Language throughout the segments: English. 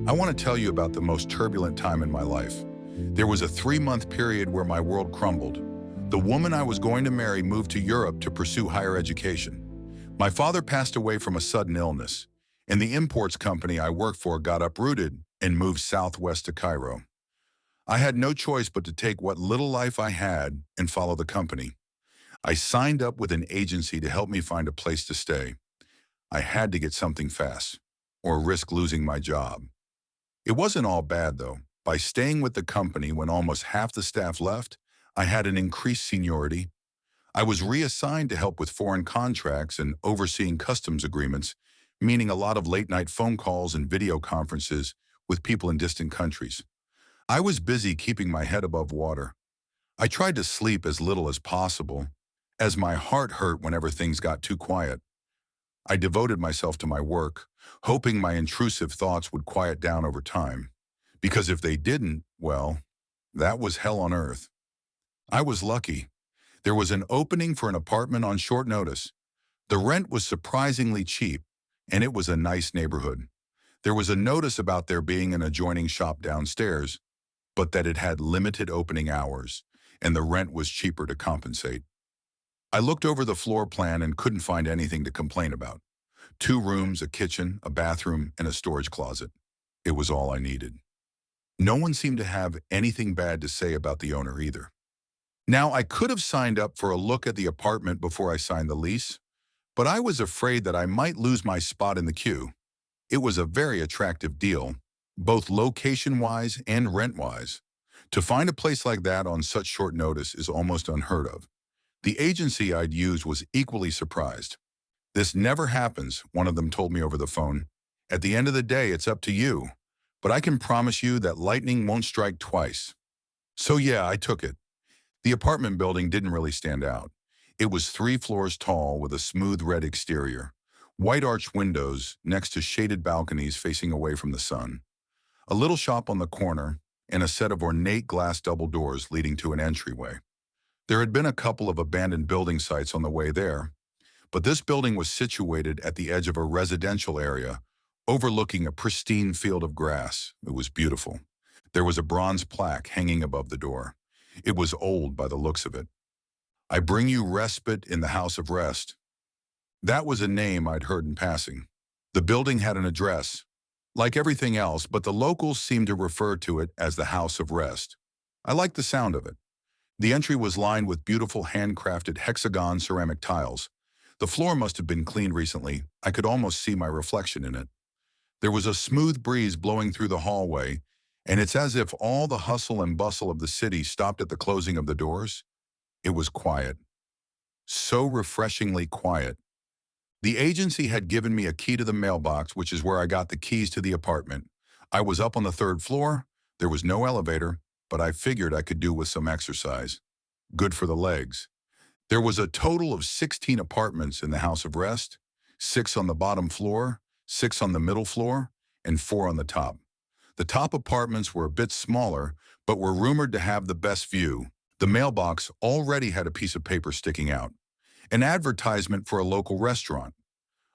I want to tell you about the most turbulent time in my life. There was a 3-month period where my world crumbled. The woman I was going to marry moved to Europe to pursue higher education. My father passed away from a sudden illness, and the imports company I worked for got uprooted and moved southwest to Cairo. I had no choice but to take what little life I had and follow the company. I signed up with an agency to help me find a place to stay. I had to get something fast, or risk losing my job. It wasn't all bad, though. By staying with the company when almost half the staff left, I had an increased seniority. I was reassigned to help with foreign contracts and overseeing customs agreements, meaning a lot of late-night phone calls and video conferences with people in distant countries. I was busy keeping my head above water. I tried to sleep as little as possible, as my heart hurt whenever things got too quiet. I devoted myself to my work, hoping my intrusive thoughts would quiet down over time. Because if they didn't, well, that was hell on earth. I was lucky. There was an opening for an apartment on short notice. The rent was surprisingly cheap, and it was a nice neighborhood. There was a notice about there being an adjoining shop downstairs, but that it had limited opening hours, and the rent was cheaper to compensate. I looked over the floor plan and couldn't find anything to complain about. 2 rooms, a kitchen, a bathroom, and a storage closet. It was all I needed. No one seemed to have anything bad to say about the owner either. Now, I could have signed up for a look at the apartment before I signed the lease, but I was afraid that I might lose my spot in the queue. It was a very attractive deal, both location-wise and rent-wise. To find a place like that on such short notice is almost unheard of. The agency I'd used was equally surprised. "This never happens," one of them told me over the phone. "At the end of the day, it's up to you. But I can promise you that lightning won't strike twice." So yeah, I took it. The apartment building didn't really stand out. It was 3 floors tall with a smooth red exterior, white arched windows next to shaded balconies facing away from the sun, a little shop on the corner, and a set of ornate glass double doors leading to an entryway. There had been a couple of abandoned building sites on the way there, but this building was situated at the edge of a residential area, overlooking a pristine field of grass. It was beautiful. There was a bronze plaque hanging above the door. It was old by the looks of it. "I bring you respite in the house of rest." That was a name I'd heard in passing. The building had an address, like everything else, but the locals seemed to refer to it as the House of Rest. I liked the sound of it. The entry was lined with beautiful handcrafted hexagon ceramic tiles. The floor must have been cleaned recently. I could almost see my reflection in it. There was a smooth breeze blowing through the hallway, and it's as if all the hustle and bustle of the city stopped at the closing of the doors. It was quiet. So refreshingly quiet. The agency had given me a key to the mailbox, which is where I got the keys to the apartment. I was up on the 3rd floor. There was no elevator, but I figured I could do with some exercise. Good for the legs. There was a total of 16 apartments in the House of Rest, 6 on the bottom floor, 6 on the middle floor, and 4 on the top. The top apartments were a bit smaller, but were rumored to have the best view. The mailbox already had a piece of paper sticking out, an advertisement for a local restaurant.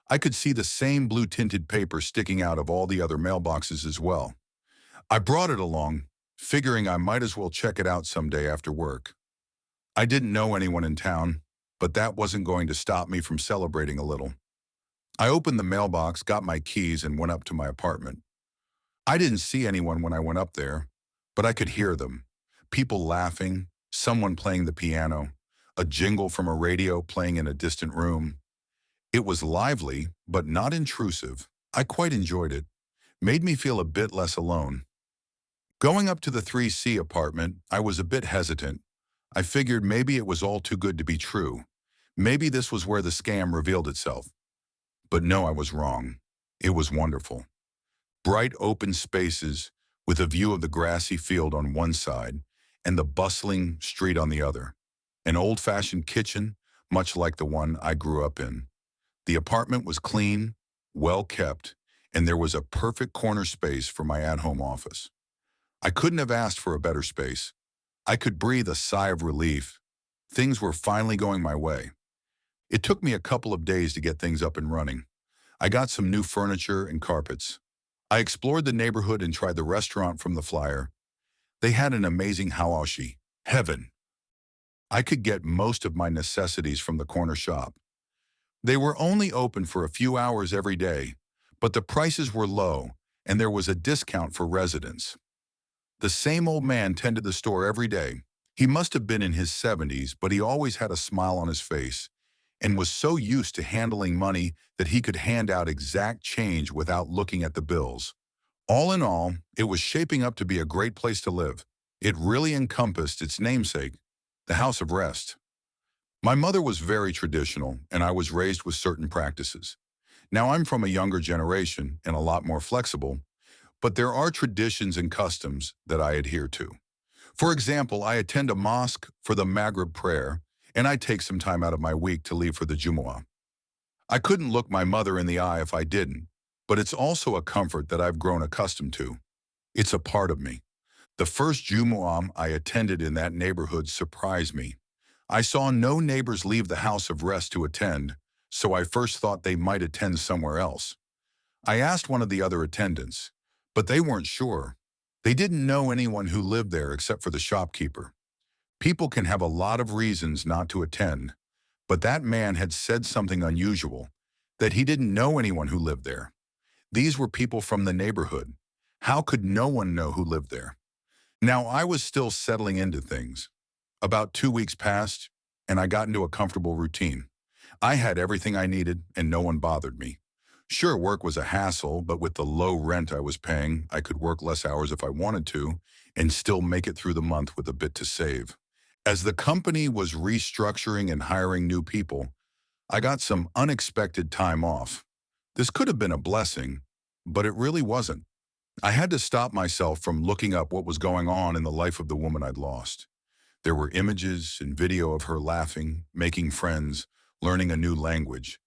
I could see the same blue-tinted paper sticking out of all the other mailboxes as well. I brought it along, figuring I might as well check it out someday after work. I didn't know anyone in town, but that wasn't going to stop me from celebrating a little. I opened the mailbox, got my keys, and went up to my apartment. I didn't see anyone when I went up there, but I could hear them. People laughing, someone playing the piano, a jingle from a radio playing in a distant room. It was lively, but not intrusive. I quite enjoyed it. Made me feel a bit less alone. Going up to the 3C apartment, I was a bit hesitant. I figured maybe it was all too good to be true. Maybe this was where the scam revealed itself. But no, I was wrong. It was wonderful. Bright open spaces with a view of the grassy field on one side and the bustling street on the other. An old-fashioned kitchen, much like the one I grew up in. The apartment was clean, well-kept, and there was a perfect corner space for my at-home office. I couldn't have asked for a better space. I could breathe a sigh of relief. Things were finally going my way. It took me a couple of days to get things up and running. I got some new furniture and carpets. I explored the neighborhood and tried the restaurant from the flyer. They had an amazing hawashi. Heaven. I could get most of my necessities from the corner shop. They were only open for a few hours every day, but the prices were low and there was a discount for residents. The same old man tended the store every day. He must have been in his 70s, but he always had a smile on his face and was so used to handling money that he could hand out exact change without looking at the bills. All in all, it was shaping up to be a great place to live. It really encompassed its namesake, the house of rest. My mother was very traditional, and I was raised with certain practices. Now I'm from a younger generation and a lot more flexible, but there are traditions and customs that I adhere to. For example, I attend a mosque for the Maghrib prayer, and I take some time out of my week to leave for the Jumu'ah. I couldn't look my mother in the eye if I didn't, but it's also a comfort that I've grown accustomed to. It's a part of me. The first Jumu'ah I attended in that neighborhood surprised me. I saw no neighbors leave the house of rest to attend, so I first thought they might attend somewhere else. I asked one of the other attendants, but they weren't sure. They didn't know anyone who lived there except for the shopkeeper. People can have a lot of reasons not to attend, but that man had said something unusual, that he didn't know anyone who lived there. These were people from the neighborhood. How could no one know who lived there? Now, I was still settling into things. About 2 weeks passed, and I got into a comfortable routine. I had everything I needed, and no one bothered me. Sure, work was a hassle, but with the low rent I was paying, I could work less hours if I wanted to, and still make it through the month with a bit to save. As the company was restructuring and hiring new people, I got some unexpected time off. This could have been a blessing, but it really wasn't. I had to stop myself from looking up what was going on in the life of the woman I'd lost. There were images and video of her laughing, making friends, learning a new language.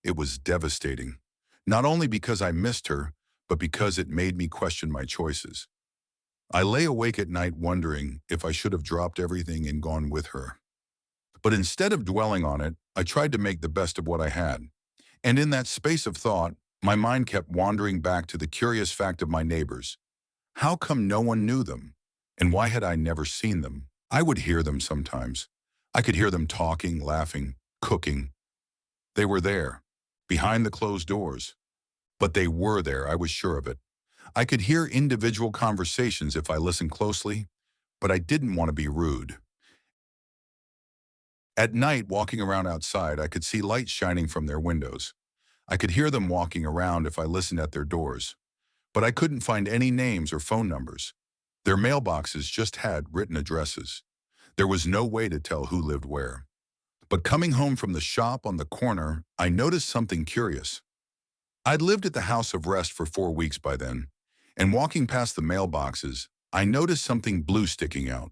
It was devastating, not only because I missed her, but because it made me question my choices. I lay awake at night wondering if I should have dropped everything and gone with her. But instead of dwelling on it, I tried to make the best of what I had. And in that space of thought, my mind kept wandering back to the curious fact of my neighbors. How come no one knew them? And why had I never seen them? I would hear them sometimes. I could hear them talking, laughing, cooking. They were there, behind the closed doors. But they were there, I was sure of it. I could hear individual conversations if I listened closely, but I didn't want to be rude. At night, walking around outside, I could see lights shining from their windows. I could hear them walking around if I listened at their doors, but I couldn't find any names or phone numbers. Their mailboxes just had written addresses. There was no way to tell who lived where. But coming home from the shop on the corner, I noticed something curious. I'd lived at the house of rest for 4 weeks by then, and walking past the mailboxes, I noticed something blue sticking out.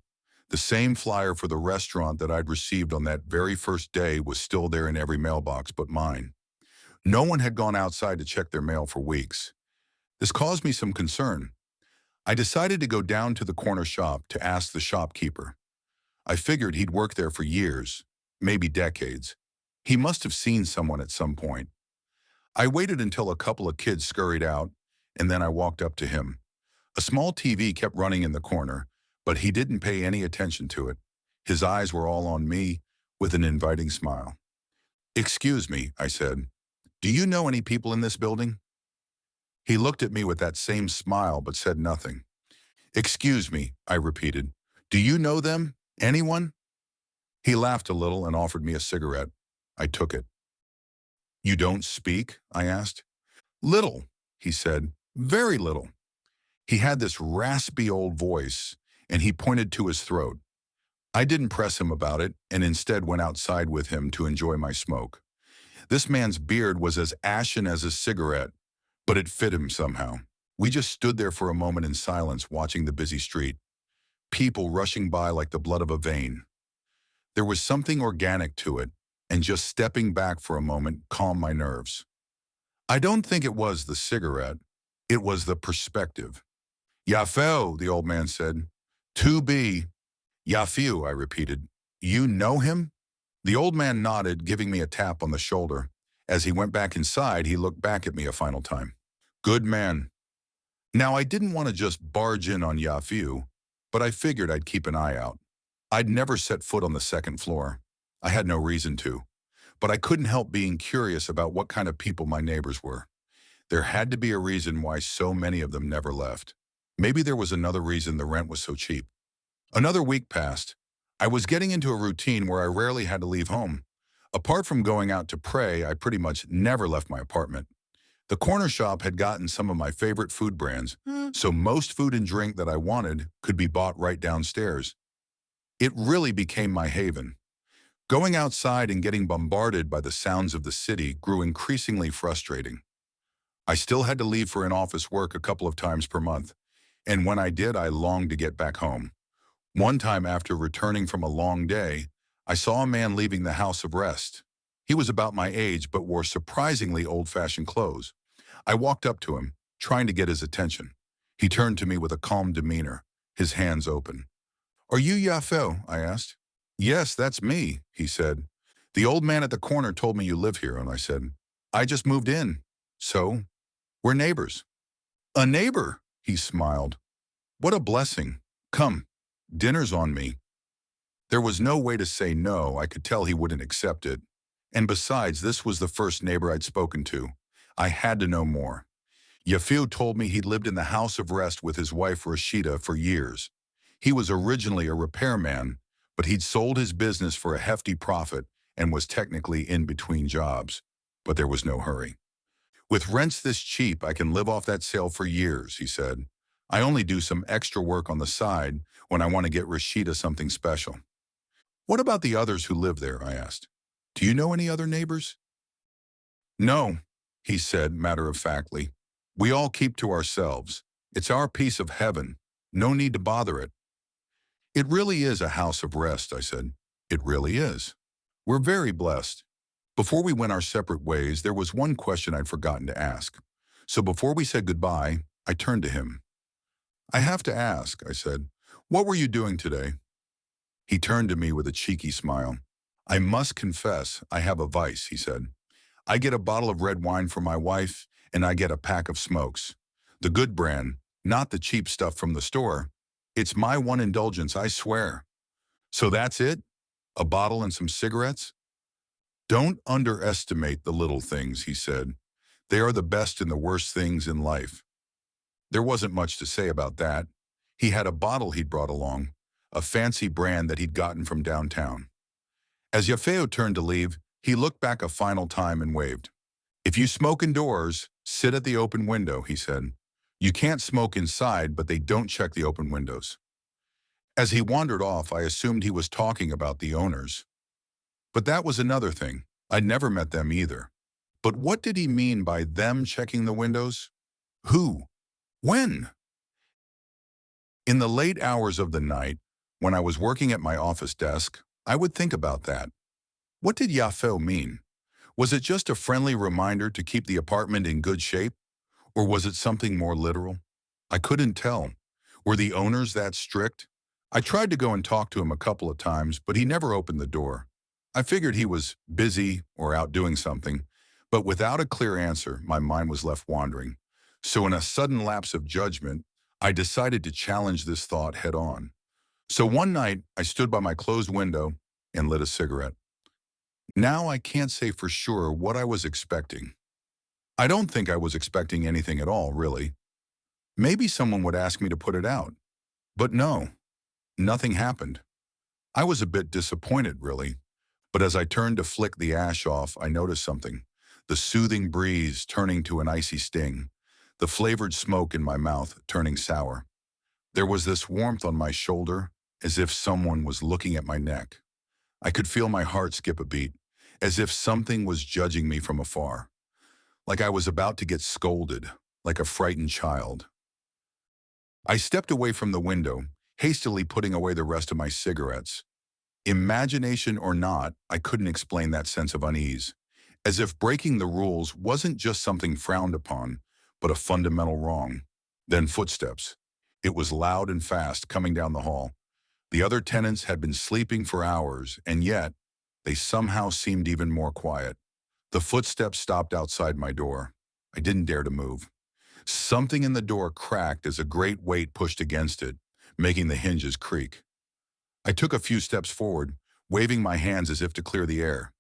The same flyer for the restaurant that I'd received on that very first day was still there in every mailbox but mine. No one had gone outside to check their mail for weeks. This caused me some concern. I decided to go down to the corner shop to ask the shopkeeper. I figured he'd worked there for years, maybe decades. He must have seen someone at some point. I waited until a couple of kids scurried out, and then I walked up to him. A small TV kept running in the corner, but he didn't pay any attention to it. His eyes were all on me, with an inviting smile. "Excuse me," I said. "Do you know any people in this building?" He looked at me with that same smile but said nothing. "Excuse me," I repeated. "Do you know them? Anyone?" He laughed a little and offered me a cigarette. I took it. "You don't speak?" I asked. "Little," he said. "Very little." He had this raspy old voice, and he pointed to his throat. I didn't press him about it, and instead went outside with him to enjoy my smoke. This man's beard was as ashen as a cigarette, but it fit him somehow. We just stood there for a moment in silence, watching the busy street. People rushing by like the blood of a vein. There was something organic to it, and just stepping back for a moment calmed my nerves. I don't think it was the cigarette. It was the perspective. "Yafeo," the old man said. "To be." "Yafiu," I repeated. "You know him?" The old man nodded, giving me a tap on the shoulder. As he went back inside, he looked back at me a final time. "Good man. Now, I didn't want to just barge in on Yafiu, but I figured I'd keep an eye out. I'd never set foot on the second floor. I had no reason to, but I couldn't help being curious about what kind of people my neighbors were. There had to be a reason why so many of them never left. Maybe there was another reason the rent was so cheap. Another week passed. I was getting into a routine where I rarely had to leave home. Apart from going out to pray, I pretty much never left my apartment. The corner shop had gotten some of my favorite food brands, so most food and drink that I wanted could be bought right downstairs. It really became my haven. Going outside and getting bombarded by the sounds of the city grew increasingly frustrating. I still had to leave for in-office work a couple of times per month, and when I did, I longed to get back home. One time after returning from a long day, I saw a man leaving the house of rest. He was about my age but wore surprisingly old-fashioned clothes. I walked up to him, trying to get his attention. He turned to me with a calm demeanor, his hands open. "Are you Yafo?" I asked. "Yes, that's me," he said. "The old man at the corner told me you live here," and I said, "I just moved in. So, we're neighbors." "A neighbor," he smiled. "What a blessing. Come, dinner's on me." There was no way to say no. I could tell he wouldn't accept it. And besides, this was the first neighbor I'd spoken to. I had to know more. Yafiu told me he'd lived in the house of rest with his wife Rashida for years. He was originally a repairman, but he'd sold his business for a hefty profit and was technically in between jobs. But there was no hurry. "With rents this cheap, I can live off that sale for years," he said. "I only do some extra work on the side when I want to get Rashida something special." "What about the others who live there?" I asked. "Do you know any other neighbors?" "No," he said matter-of-factly. "We all keep to ourselves. It's our piece of heaven. No need to bother it." "It really is a house of rest," I said. "It really is. We're very blessed." Before we went our separate ways, there was one question I'd forgotten to ask. So before we said goodbye, I turned to him. "I have to ask," I said, "what were you doing today?" He turned to me with a cheeky smile. "I must confess, I have a vice," he said. "I get a bottle of red wine for my wife, and I get a pack of smokes. The good brand, not the cheap stuff from the store. It's my one indulgence, I swear." "So that's it? A bottle and some cigarettes?" "Don't underestimate the little things," he said. "They are the best and the worst things in life." There wasn't much to say about that. He had a bottle he'd brought along, a fancy brand that he'd gotten from downtown. As Yafeo turned to leave, he looked back a final time and waved. "If you smoke indoors, sit at the open window," he said. "You can't smoke inside, but they don't check the open windows." As he wandered off, I assumed he was talking about the owners. But that was another thing. I'd never met them either. But what did he mean by them checking the windows? Who? When? In the late hours of the night, when I was working at my office desk, I would think about that. What did Yafo mean? Was it just a friendly reminder to keep the apartment in good shape? Or was it something more literal? I couldn't tell. Were the owners that strict? I tried to go and talk to him a couple of times, but he never opened the door. I figured he was busy or out doing something, but without a clear answer, my mind was left wandering. So in a sudden lapse of judgment, I decided to challenge this thought head on. So one night, I stood by my closed window and lit a cigarette. Now I can't say for sure what I was expecting. I don't think I was expecting anything at all, really. Maybe someone would ask me to put it out. But no, nothing happened. I was a bit disappointed, really. But as I turned to flick the ash off, I noticed something. The soothing breeze turning to an icy sting. The flavored smoke in my mouth turning sour. There was this warmth on my shoulder, as if someone was looking at my neck. I could feel my heart skip a beat, as if something was judging me from afar. Like I was about to get scolded, like a frightened child. I stepped away from the window, hastily putting away the rest of my cigarettes. Imagination or not, I couldn't explain that sense of unease, as if breaking the rules wasn't just something frowned upon, but a fundamental wrong. Then footsteps. It was loud and fast coming down the hall. The other tenants had been sleeping for hours, and yet, they somehow seemed even more quiet. The footsteps stopped outside my door. I didn't dare to move. Something in the door cracked as a great weight pushed against it, making the hinges creak. I took a few steps forward, waving my hands as if to clear the air.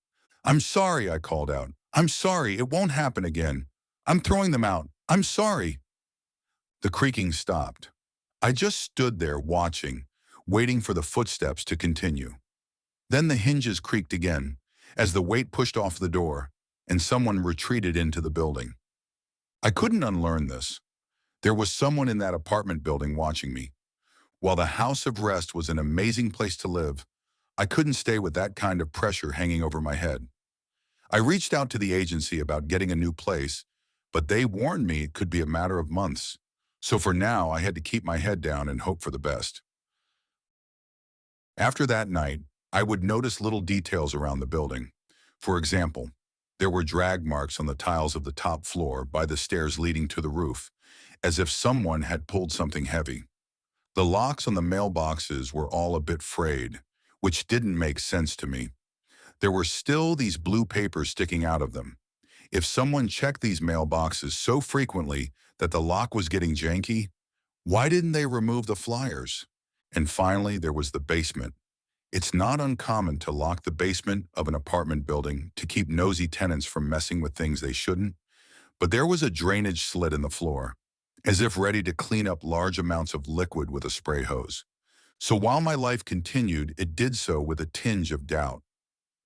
"I'm sorry," I called out. "I'm sorry, it won't happen again. I'm throwing them out. I'm sorry." The creaking stopped. I just stood there watching, waiting for the footsteps to continue. Then the hinges creaked again, as the weight pushed off the door, and someone retreated into the building. I couldn't unlearn this. There was someone in that apartment building watching me. While the house of rest was an amazing place to live, I couldn't stay with that kind of pressure hanging over my head. I reached out to the agency about getting a new place, but they warned me it could be a matter of months. So for now, I had to keep my head down and hope for the best. After that night, I would notice little details around the building. For example, there were drag marks on the tiles of the top floor by the stairs leading to the roof, as if someone had pulled something heavy. The locks on the mailboxes were all a bit frayed, which didn't make sense to me. There were still these blue papers sticking out of them. If someone checked these mailboxes so frequently that the lock was getting janky, why didn't they remove the flyers? And finally, there was the basement. It's not uncommon to lock the basement of an apartment building to keep nosy tenants from messing with things they shouldn't, but there was a drainage slit in the floor, as if ready to clean up large amounts of liquid with a spray hose. So while my life continued, it did so with a tinge of doubt.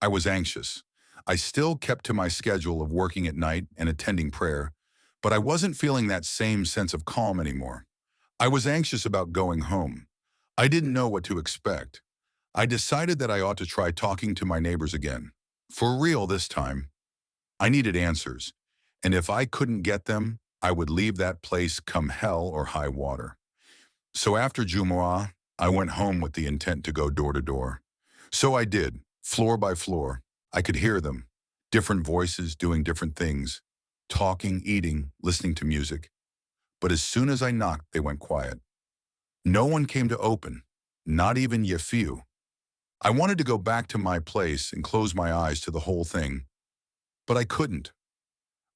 I was anxious. I still kept to my schedule of working at night and attending prayer, but I wasn't feeling that same sense of calm anymore. I was anxious about going home. I didn't know what to expect. I decided that I ought to try talking to my neighbors again. For real this time. I needed answers, and if I couldn't get them, I would leave that place come hell or high water. So after Jumu'ah, I went home with the intent to go door to door. So I did, floor by floor. I could hear them, different voices doing different things, talking, eating, listening to music. But as soon as I knocked, they went quiet. No one came to open, not even Yafiu. I wanted to go back to my place and close my eyes to the whole thing, but I couldn't.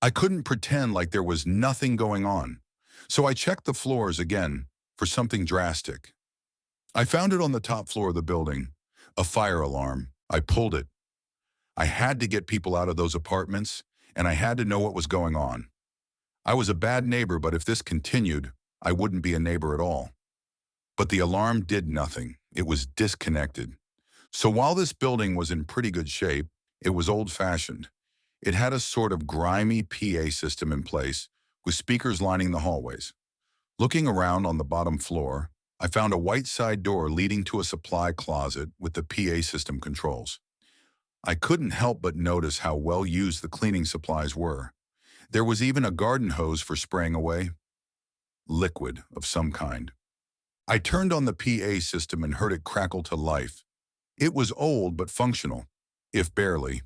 I couldn't pretend like there was nothing going on. So I checked the floors again for something drastic. I found it on the top floor of the building, a fire alarm. I pulled it. I had to get people out of those apartments, and I had to know what was going on. I was a bad neighbor, but if this continued, I wouldn't be a neighbor at all. But the alarm did nothing. It was disconnected. So while this building was in pretty good shape, it was old-fashioned. It had a sort of grimy PA system in place, with speakers lining the hallways. Looking around on the bottom floor, I found a white side door leading to a supply closet with the PA system controls. I couldn't help but notice how well used the cleaning supplies were. There was even a garden hose for spraying away liquid of some kind. I turned on the PA system and heard it crackle to life. It was old but functional, if barely.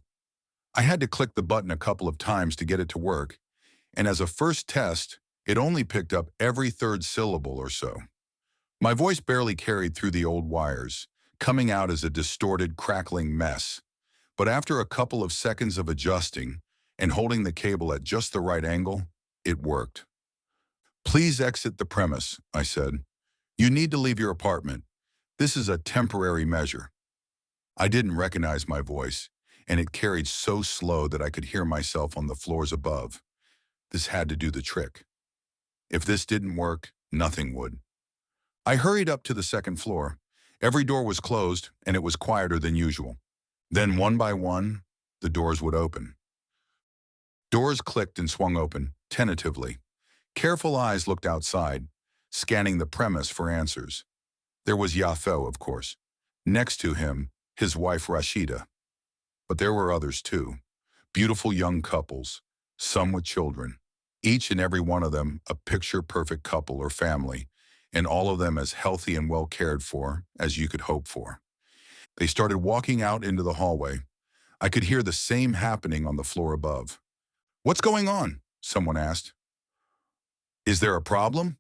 I had to click the button a couple of times to get it to work, and as a first test, it only picked up every third syllable or so. My voice barely carried through the old wires, coming out as a distorted, crackling mess. But after a couple of seconds of adjusting and holding the cable at just the right angle, it worked. "Please exit the premise," I said. "You need to leave your apartment. This is a temporary measure." I didn't recognize my voice, and it carried so slow that I could hear myself on the floors above. This had to do the trick. If this didn't work, nothing would. I hurried up to the second floor. Every door was closed, and it was quieter than usual. Then, one by one, the doors would open. Doors clicked and swung open, tentatively. Careful eyes looked outside, scanning the premise for answers. There was Yafo, of course. Next to him, his wife Rashida. But there were others too. Beautiful young couples, some with children. Each and every one of them a picture-perfect couple or family, and all of them as healthy and well cared for as you could hope for. They started walking out into the hallway. I could hear the same happening on the floor above. "What's going on?" someone asked. "Is there a problem?"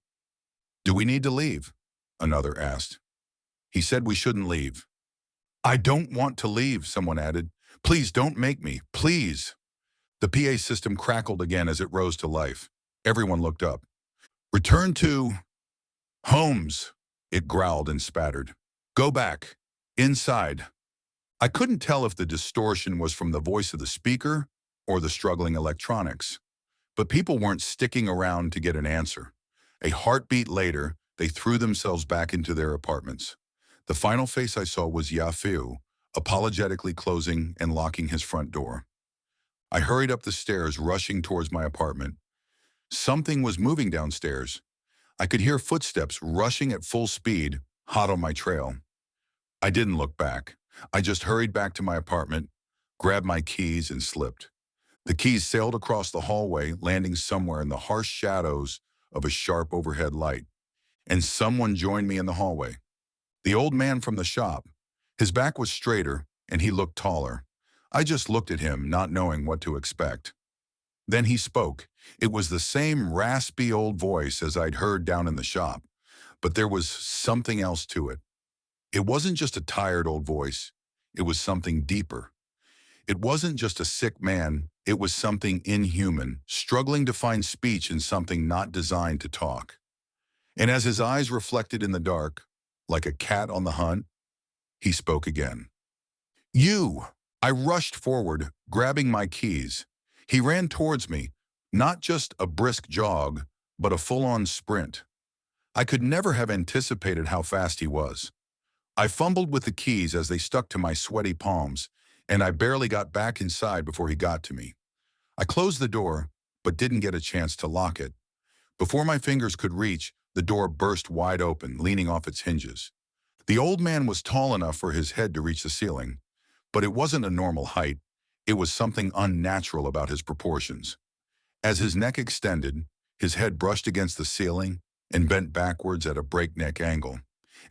"Do we need to leave?" another asked. He said we shouldn't leave. "I don't want to leave," someone added. "Please don't make me, please." The PA system crackled again as it rose to life. Everyone looked up. Return to Holmes, it growled and spattered. Go back. Inside. I couldn't tell if the distortion was from the voice of the speaker or the struggling electronics. But people weren't sticking around to get an answer. A heartbeat later, they threw themselves back into their apartments. The final face I saw was Yafu, apologetically closing and locking his front door. I hurried up the stairs, rushing towards my apartment. Something was moving downstairs. I could hear footsteps rushing at full speed, hot on my trail. I didn't look back. I just hurried back to my apartment, grabbed my keys, and slipped. The keys sailed across the hallway, landing somewhere in the harsh shadows of a sharp overhead light. And someone joined me in the hallway. The old man from the shop. His back was straighter, and he looked taller. I just looked at him, not knowing what to expect. Then he spoke. It was the same raspy old voice as I'd heard down in the shop, but there was something else to it. It wasn't just a tired old voice. It was something deeper. It wasn't just a sick man. It was something inhuman, struggling to find speech in something not designed to talk. And as his eyes reflected in the dark, like a cat on the hunt, he spoke again. You! I rushed forward, grabbing my keys. He ran towards me, not just a brisk jog, but a full-on sprint. I could never have anticipated how fast he was. I fumbled with the keys as they stuck to my sweaty palms, and I barely got back inside before he got to me. I closed the door, but didn't get a chance to lock it. Before my fingers could reach, the door burst wide open, leaning off its hinges. The old man was tall enough for his head to reach the ceiling, but it wasn't a normal height. It was something unnatural about his proportions. As his neck extended, his head brushed against the ceiling and bent backwards at a breakneck angle,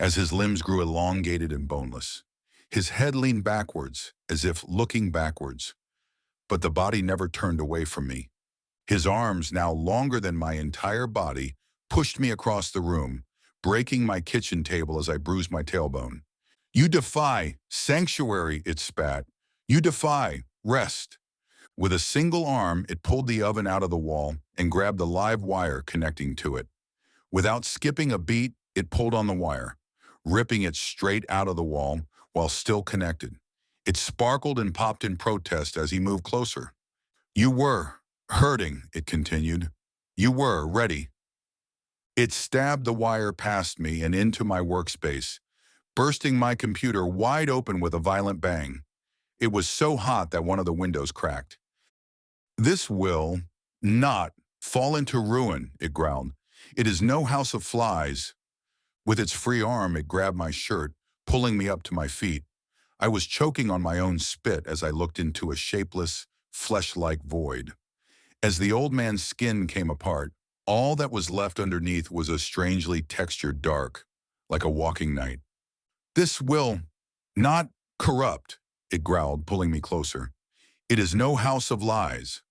as his limbs grew elongated and boneless. His head leaned backwards, as if looking backwards, but the body never turned away from me. His arms, now longer than my entire body, pushed me across the room, breaking my kitchen table as I bruised my tailbone. You defy sanctuary, it spat. You defy rest. With a single arm, it pulled the oven out of the wall and grabbed the live wire connecting to it. Without skipping a beat, it pulled on the wire, ripping it straight out of the wall while still connected. It sparkled and popped in protest as he moved closer. You were hurting, it continued. You were ready. It stabbed the wire past me and into my workspace, bursting my computer wide open with a violent bang. It was so hot that one of the windows cracked. This will not fall into ruin, it growled. It is no house of flies. With its free arm, it grabbed my shirt, pulling me up to my feet. I was choking on my own spit as I looked into a shapeless, flesh-like void. As the old man's skin came apart, all that was left underneath was a strangely textured dark, like a walking night. This will not corrupt, it growled, pulling me closer. It is no house of lies.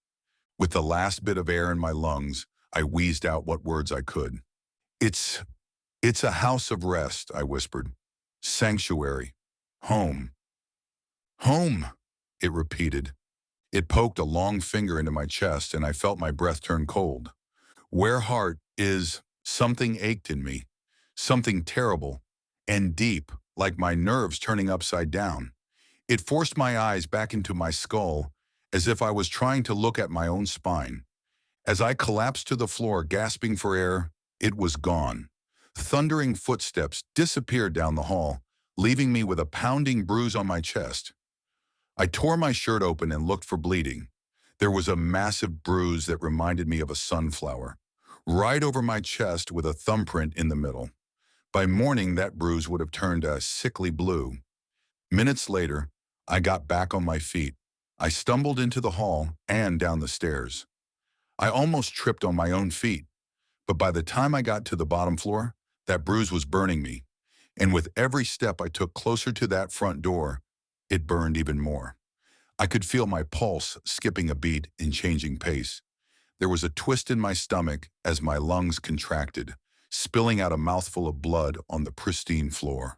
With the last bit of air in my lungs, I wheezed out what words I could. It's a house of rest, I whispered. Sanctuary. Home. Home, it repeated. It poked a long finger into my chest, and I felt my breath turn cold. Where heart is, something ached in me, something terrible and deep, like my nerves turning upside down. It forced my eyes back into my skull, as if I was trying to look at my own spine. As I collapsed to the floor, gasping for air, it was gone. Thundering footsteps disappeared down the hall, leaving me with a pounding bruise on my chest. I tore my shirt open and looked for bleeding. There was a massive bruise that reminded me of a sunflower, right over my chest with a thumbprint in the middle. By morning, that bruise would have turned a sickly blue. Minutes later, I got back on my feet. I stumbled into the hall and down the stairs. I almost tripped on my own feet, but by the time I got to the bottom floor, that bruise was burning me. And with every step I took closer to that front door, it burned even more. I could feel my pulse skipping a beat in changing pace. There was a twist in my stomach as my lungs contracted, spilling out a mouthful of blood on the pristine floor.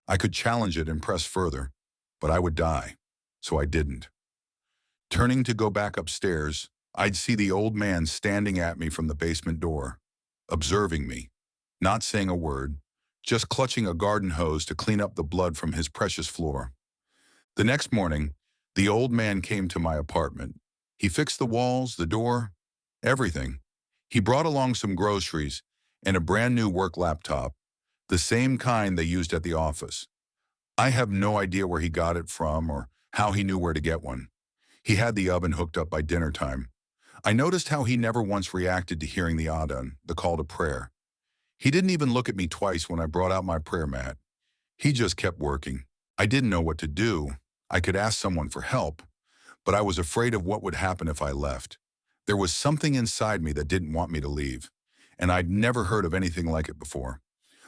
I could challenge it and press further, but I would die, so I didn't. Turning to go back upstairs, I'd see the old man standing at me from the basement door. observing me, not saying a word, just clutching a garden hose to clean up the blood from his precious floor. The next morning, the old man came to my apartment. He fixed the walls, the door, everything. He brought along some groceries and a brand new work laptop, the same kind they used at the office. I have no idea where he got it from or how he knew where to get one. He had the oven hooked up by dinner time. I noticed how he never once reacted to hearing the adhan, the call to prayer. He didn't even look at me twice when I brought out my prayer mat. He just kept working. I didn't know what to do. I could ask someone for help, but I was afraid of what would happen if I left. There was something inside me that didn't want me to leave, and I'd never heard of anything like it before.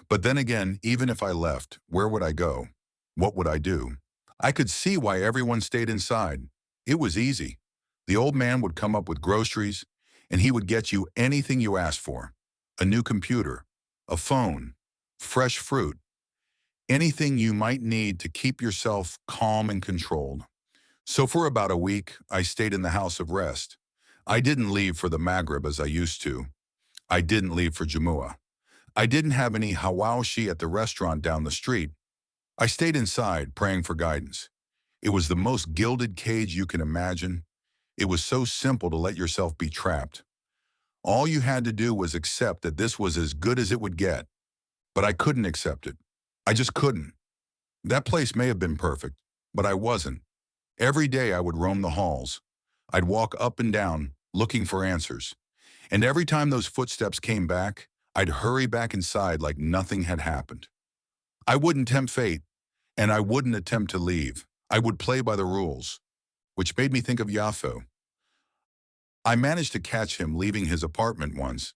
But then again, even if I left, where would I go? What would I do? I could see why everyone stayed inside. It was easy. The old man would come up with groceries, and he would get you anything you asked for. A new computer, a phone, fresh fruit, anything you might need to keep yourself calm and controlled. So for about a week, I stayed in the house of rest. I didn't leave for the Maghrib as I used to. I didn't leave for Jamua. I didn't have any hawashi at the restaurant down the street. I stayed inside, praying for guidance. It was the most gilded cage you can imagine. It was so simple to let yourself be trapped. All you had to do was accept that this was as good as it would get. But I couldn't accept it. I just couldn't. That place may have been perfect, but I wasn't. Every day I would roam the halls. I'd walk up and down, looking for answers. And every time those footsteps came back, I'd hurry back inside like nothing had happened. I wouldn't tempt fate, and I wouldn't attempt to leave. I would play by the rules, which made me think of Yafo. I managed to catch him leaving his apartment once.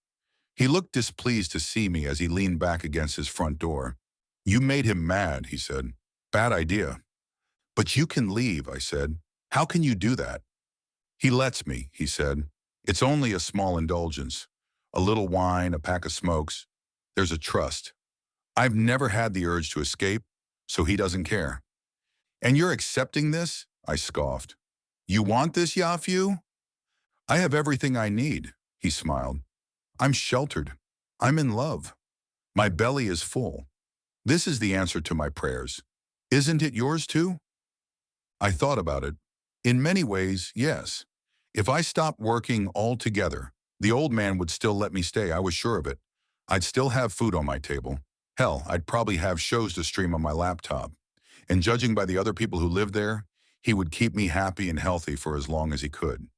He looked displeased to see me as he leaned back against his front door. "You made him mad," he said. "Bad idea." "But you can leave," I said. "How can you do that?" "He lets me," he said. "It's only a small indulgence. A little wine, a pack of smokes. There's a trust. I've never had the urge to escape, so he doesn't care." "And you're accepting this?" I scoffed. "You want this, Yafu?" "I have everything I need," he smiled. "I'm sheltered. I'm in love. My belly is full. This is the answer to my prayers. Isn't it yours too?" I thought about it. In many ways, yes. If I stopped working altogether, the old man would still let me stay, I was sure of it. I'd still have food on my table. Hell, I'd probably have shows to stream on my laptop. And judging by the other people who lived there, he would keep me happy and healthy for as long as he could.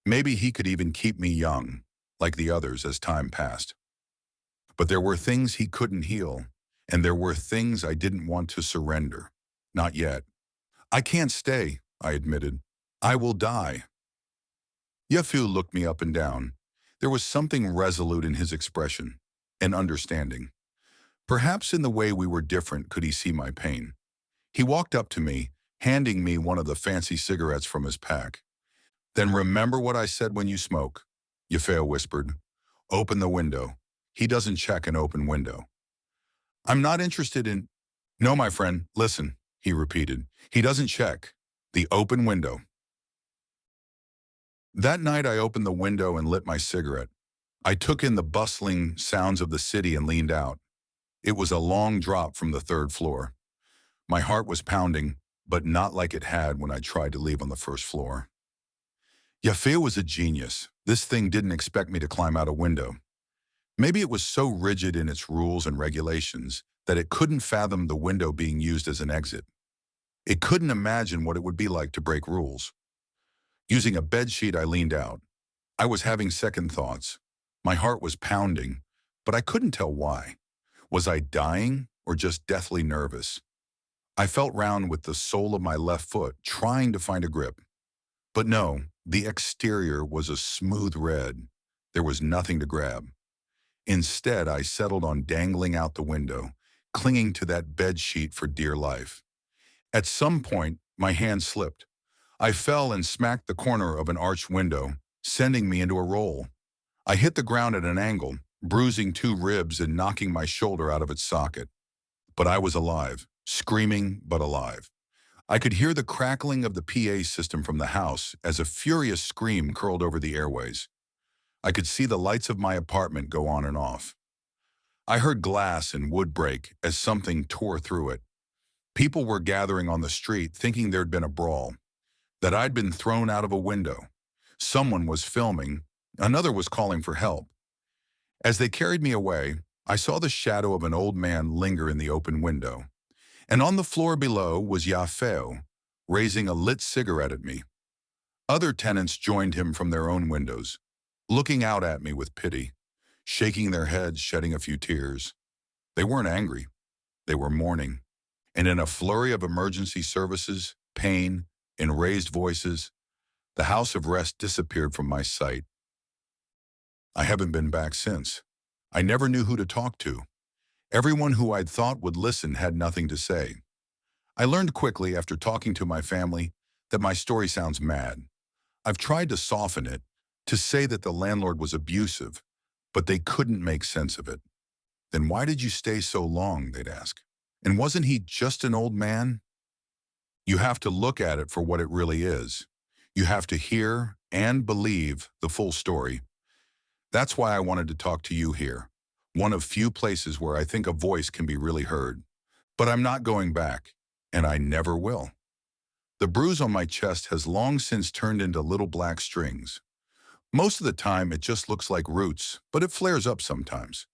Maybe he could even keep me young, like the others as time passed. But there were things he couldn't heal, and there were things I didn't want to surrender. Not yet. "I can't stay," I admitted. "I will die." Yafu looked me up and down. There was something resolute in his expression, and understanding. Perhaps in the way we were different could he see my pain. He walked up to me, handing me one of the fancy cigarettes from his pack. "Then remember what I said when you smoke," Yafeo whispered. "Open the window. He doesn't check an open window." "I'm not interested in—" "No, my friend, listen," he repeated. "He doesn't check. The open window." That night I opened the window and lit my cigarette. I took in the bustling sounds of the city and leaned out. It was a long drop from the third floor. My heart was pounding, but not like it had when I tried to leave on the first floor. Yafia was a genius. This thing didn't expect me to climb out a window. Maybe it was so rigid in its rules and regulations that it couldn't fathom the window being used as an exit. It couldn't imagine what it would be like to break rules. Using a bedsheet, I leaned out. I was having second thoughts. My heart was pounding, but I couldn't tell why. Was I dying or just deathly nervous? I felt round with the sole of my left foot, trying to find a grip. But no, the exterior was a smooth red. There was nothing to grab. Instead, I settled on dangling out the window, clinging to that bedsheet for dear life. At some point, my hand slipped. I fell and smacked the corner of an arched window, sending me into a roll. I hit the ground at an angle, bruising 2 ribs and knocking my shoulder out of its socket. But I was alive, screaming but alive. I could hear the crackling of the PA system from the house as a furious scream curled over the airways. I could see the lights of my apartment go on and off. I heard glass and wood break as something tore through it. People were gathering on the street thinking there'd been a brawl, that I'd been thrown out of a window. Someone was filming, another was calling for help. As they carried me away, I saw the shadow of an old man linger in the open window. And on the floor below was Yafeo, raising a lit cigarette at me. Other tenants joined him from their own windows, looking out at me with pity, shaking their heads, shedding a few tears. They weren't angry. They were mourning. And in a flurry of emergency services, pain, and raised voices, the house of rest disappeared from my sight. I haven't been back since. I never knew who to talk to. Everyone who I'd thought would listen had nothing to say. I learned quickly after talking to my family that my story sounds mad. I've tried to soften it, to say that the landlord was abusive, but they couldn't make sense of it. Then why did you stay so long, they'd ask. And wasn't he just an old man? You have to look at it for what it really is. You have to hear and believe the full story. That's why I wanted to talk to you here, one of few places where I think a voice can be really heard. But I'm not going back, and I never will. The bruise on my chest has long since turned into little black strings. Most of the time, it just looks like roots, but it flares up sometimes.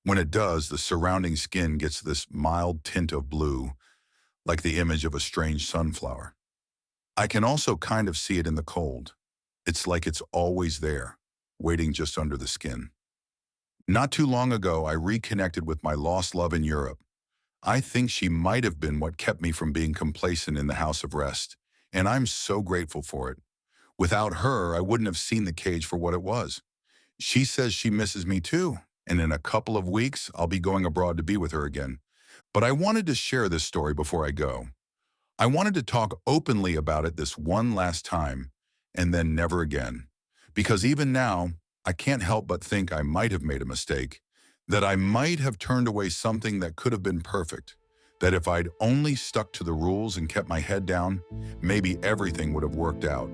When it does, the surrounding skin gets this mild tint of blue, like the image of a strange sunflower. I can also kind of see it in the cold. It's like it's always there, waiting just under the skin. Not too long ago, I reconnected with my lost love in Europe. I think she might have been what kept me from being complacent in the house of rest, and I'm so grateful for it. Without her, I wouldn't have seen the cage for what it was. She says she misses me too, and in a couple of weeks, I'll be going abroad to be with her again. But I wanted to share this story before I go. I wanted to talk openly about it this one last time, and then never again. Because even now, I can't help but think I might have made a mistake, that I might have turned away something that could have been perfect, that if I'd only stuck to the rules and kept my head down, maybe everything would have worked out.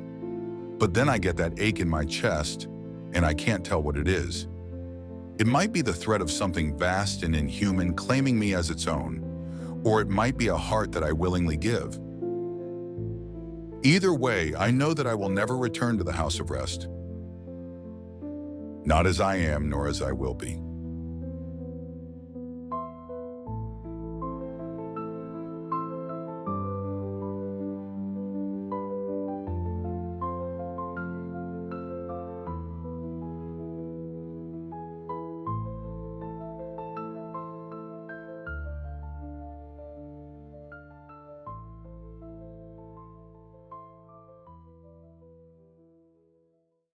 But then I get that ache in my chest, and I can't tell what it is. It might be the threat of something vast and inhuman claiming me as its own, or it might be a heart that I willingly give. Either way, I know that I will never return to the house of rest. Not as I am, nor as I will be.